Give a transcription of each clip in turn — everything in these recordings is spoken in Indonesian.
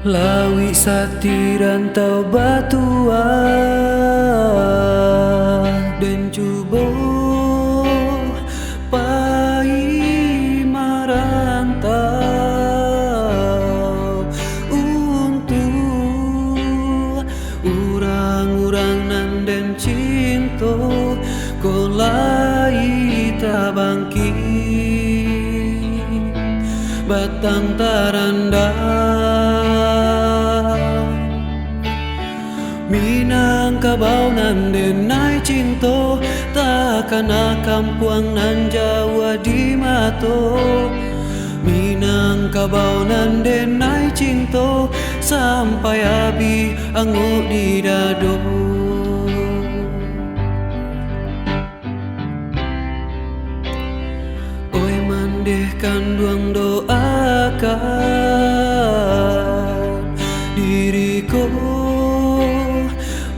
Lawi sati rantau batua dan cubo pai marantau untuk orang-orang nan den cinto kolai tabangki batang taranda Minangkabau nan denai cinto takkan kampuang nan Jawa di mato Minangkabau nan denai cinto sampai abi angu di dado Oi mandehkan duang doakan diriku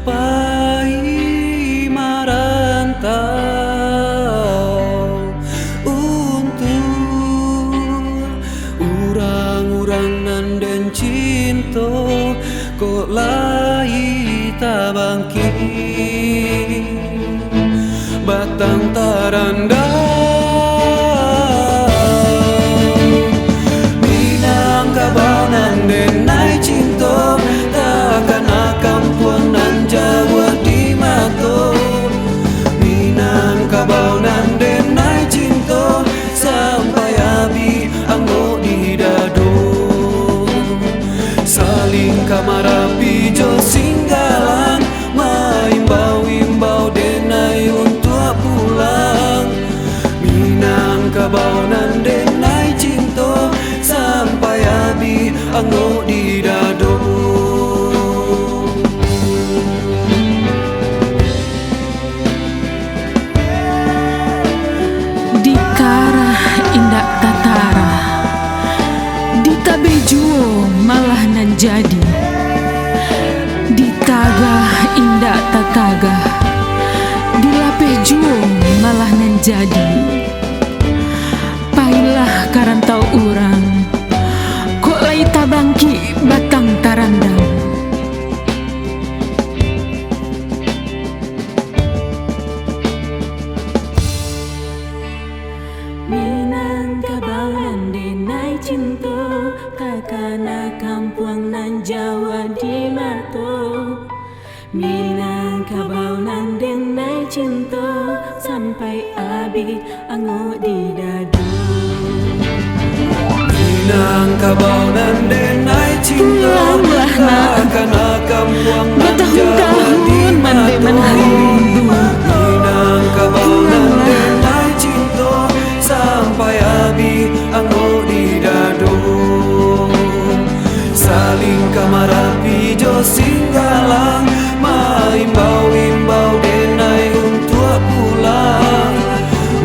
pai marantau untuk orang-orang nan den cinto kok lai tabangki batang taranda Minangkabau nan denai cinto takkan kampuang nan Jawa di mato Minangkabau nan denai cinto sampai abi anggo di dado saling kamarapi jo singgalang maimbau-imbau denai untuk pulang Minangkabau nan denai cinto sampai abi anggo di dado malah nan jadi ditagah indah tatagah dilape juong malah nan jadi pailah karantau urang kok lai tabangki batang tarandang Minangkabau nan denai cinto takkan kampuang nan Jawa di mato Minangkabau nan denai cinto sampai abi ango di dado Minangkabau nan denai cinto takkan kampuang nan Jawa di mato Minangkabau nan denai cinto sampai abi anggo di dado saling kamarapi jo singgalang maimbau-imbau denai untuk pulang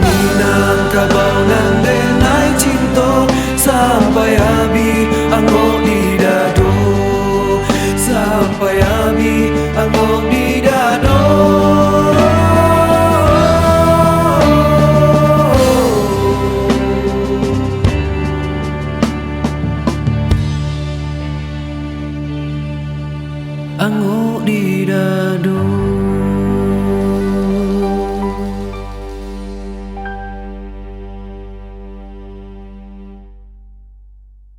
Minangkabau nan denai cinto sampai abi anggo di dado sampai abi anggo di dado anggo di dado